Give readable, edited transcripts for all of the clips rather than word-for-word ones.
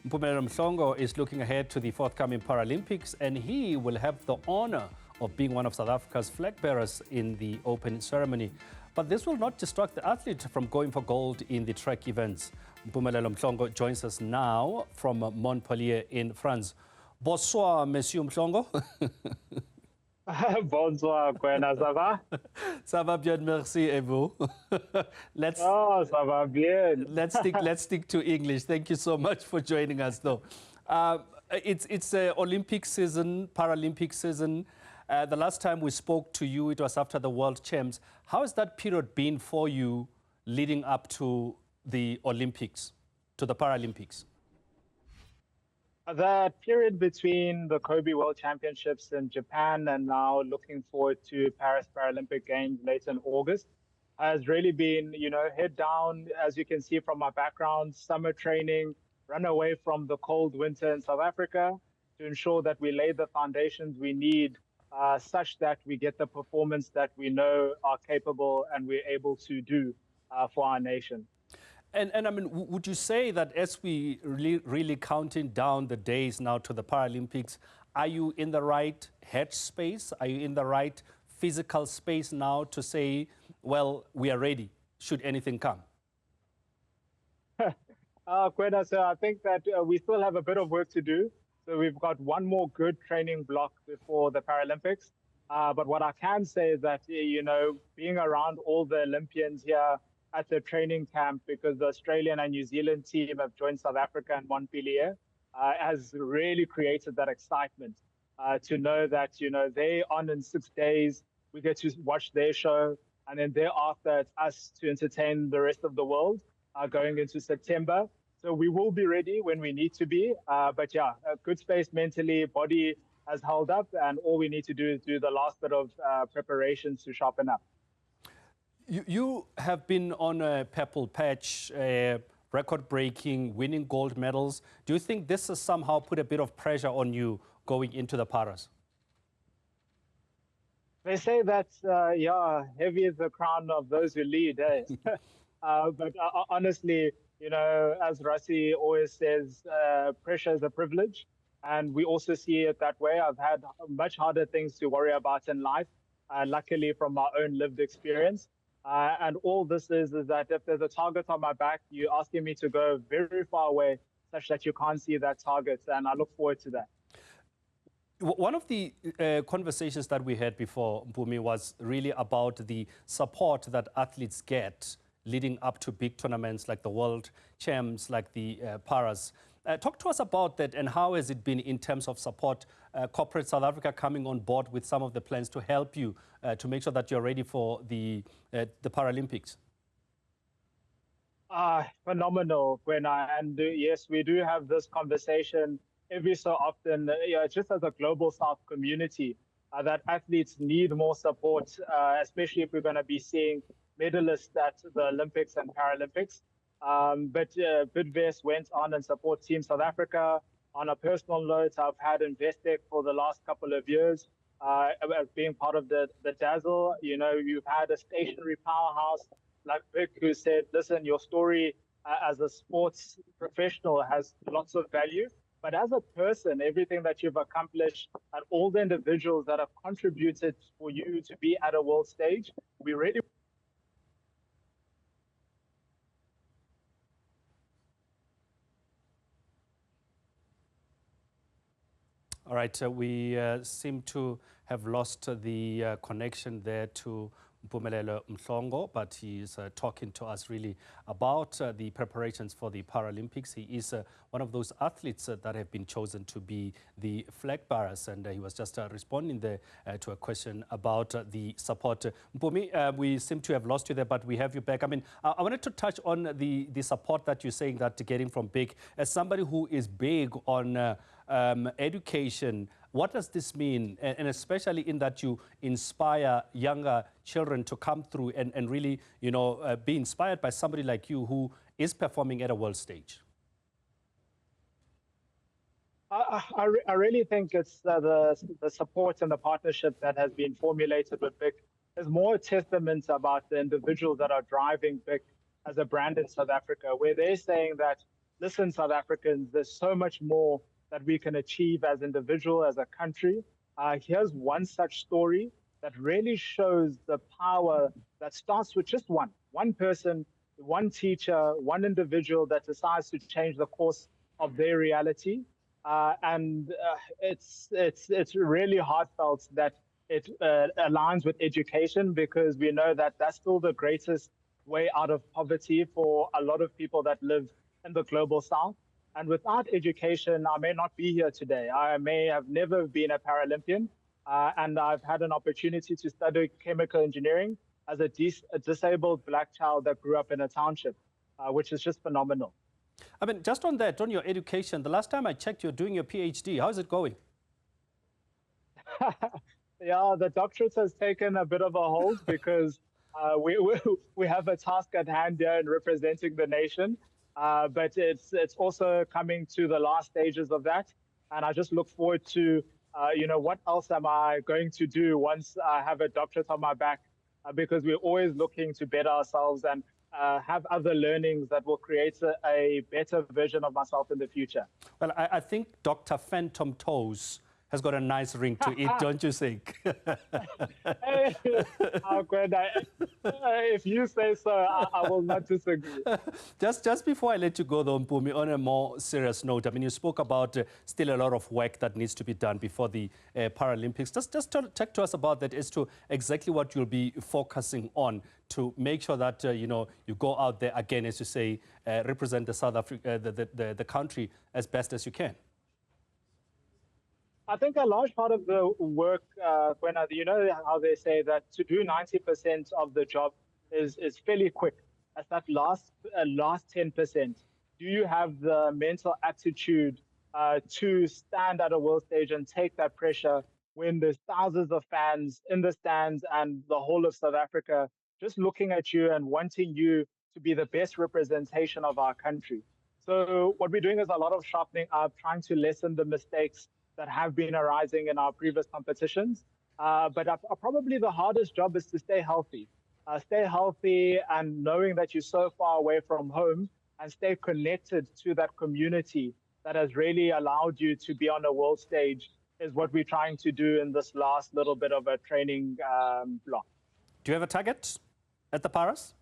Mpumelelo Mhlongo is looking ahead to the forthcoming Paralympics, and he will have the honor of being one of South Africa's flag bearers in the opening ceremony. But this will not distract the athlete from going for gold in the track events. Mpumelelo Mhlongo joins us now from Montpellier in France. Bonsoir, Monsieur Mhlongo. Bonsoir, Kwena, ça va? Ça va bien, merci, et vous? Ça va bien. Let's stick to English. Thank you so much for joining us, though. It's Olympic season, Paralympic season. The last time we spoke to you, it was after the World Champs. How has that period been for you leading up to the Olympics, to the Paralympics? The period between the Kobe World Championships in Japan and now looking forward to Paris Paralympic Games later in August has really been, head down, as you can see from my background, summer training, run away from the cold winter in South Africa to ensure that we lay the foundations we need such that we get the performance that we know are capable and we're able to do for our nation. And I mean, would you say that as we really counting down the days now to the Paralympics, are you in the right headspace? Are you in the right physical space now to say, well, we are ready, should anything come? Kwena, so I think that we still have a bit of work to do. So we've got one more good training block before the Paralympics. But what I can say is that, being around all the Olympians here at the training camp, because the Australian and New Zealand team have joined South Africa and Montpellier, has really created that excitement to know that, they're on in 6 days, we get to watch their show, and then thereafter it's us to entertain the rest of the world going into September. So we will be ready when we need to be, but yeah, a good space mentally, body has held up, and all we need to do is do the last bit of preparations to sharpen up. You have been on a purple patch, record-breaking, winning gold medals. Do you think this has somehow put a bit of pressure on you going into the Paras? They say that, heavy is the crown of those who lead, eh? But honestly, as Rassi always says, pressure is a privilege. And we also see it that way. I've had much harder things to worry about in life, luckily from my own lived experience. And all this is that if there's a target on my back, you're asking me to go very far away such that you can't see that target. And I look forward to that. One of the conversations that we had before, Mpumi, was really about the support that athletes get leading up to big tournaments like the World Champs, like the Paras. Talk to us about that, and how has it been in terms of support, corporate South Africa coming on board with some of the plans to help you to make sure that you're ready for the Paralympics? Phenomenal, Kwena. And yes, we do have this conversation every so often, just as a global South community, that athletes need more support, especially if we're going to be seeing medalists at the Olympics and Paralympics. But Bidvest went on and support Team South Africa. On a personal note, I've had Investec for the last couple of years, being part of the Dazzle. You've had a stationary powerhouse like Vic, who said, listen, your story as a sports professional has lots of value. But as a person, everything that you've accomplished and all the individuals that have contributed for you to be at a world stage, we really... All right, we seem to have lost the connection there to Mpumelelo Mhlongo, but he's talking to us really about the preparations for the Paralympics. He is one of those athletes that have been chosen to be the flag bearers, and he was just responding there to a question about the support. Mpumi, we seem to have lost you there, but we have you back. I mean, I wanted to touch on the support that you're saying that getting from big. As somebody who is big on education, what does this mean? And especially in that you inspire younger children to come through and really, be inspired by somebody like you who is performing at a world stage. I really think it's the support and the partnership that has been formulated with BIC is more a testament about the individuals that are driving BIC as a brand in South Africa, where they're saying that listen, South Africans, there's so much more that we can achieve as individual, as a country. Here's one such story that really shows the power that starts with just one person, one teacher, one individual that decides to change the course of their reality. It's really heartfelt that it aligns with education, because we know that that's still the greatest way out of poverty for a lot of people that live in the global south. And without education, I may not be here today. I may have never been a Paralympian, and I've had an opportunity to study chemical engineering as a disabled Black child that grew up in a township, which is just phenomenal. I mean, just on that, on your education, the last time I checked, you're doing your PhD. How's it going? Yeah, the doctorate has taken a bit of a hold because we have a task at hand here in representing the nation, but it's also coming to the last stages of that, and I just look forward to what else am I going to do once I have a doctorate on my back, because we're always looking to better ourselves and have other learnings that will create a better version of myself in the future. Well, I think Dr. Phantom Toes has got a nice ring to it, don't you think? Hey, Kwena, if you say so, I will not disagree. Just before I let you go, though, Mpumi, on a more serious note, I mean, you spoke about still a lot of work that needs to be done before the Paralympics. Just talk to us about that as to exactly what you'll be focusing on to make sure that, you go out there again, as you say, represent the South Africa, the country as best as you can. I think a large part of the work, Kwena, you know how they say that to do 90% of the job is fairly quick. That's that last 10%. Do you have the mental aptitude to stand at a world stage and take that pressure when there's thousands of fans in the stands and the whole of South Africa just looking at you and wanting you to be the best representation of our country? So what we're doing is a lot of sharpening up, trying to lessen the mistakes that have been arising in our previous competitions. But probably the hardest job is to stay healthy. Stay healthy and knowing that you're so far away from home, and stay connected to that community that has really allowed you to be on a world stage is what we're trying to do in this last little bit of a training block. Do you have a target at the Paras?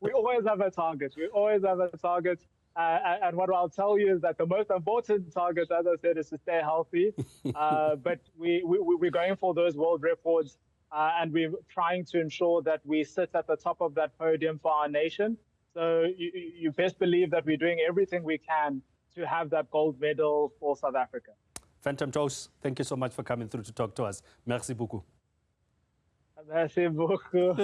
We always have a target. We always have a target. And what I'll tell you is that the most important target, as I said, is to stay healthy. But we're going for those world records, and we're trying to ensure that we sit at the top of that podium for our nation. So you best believe that we're doing everything we can to have that gold medal for South Africa. Phantom Toes, thank you so much for coming through to talk to us. Merci beaucoup. Merci beaucoup.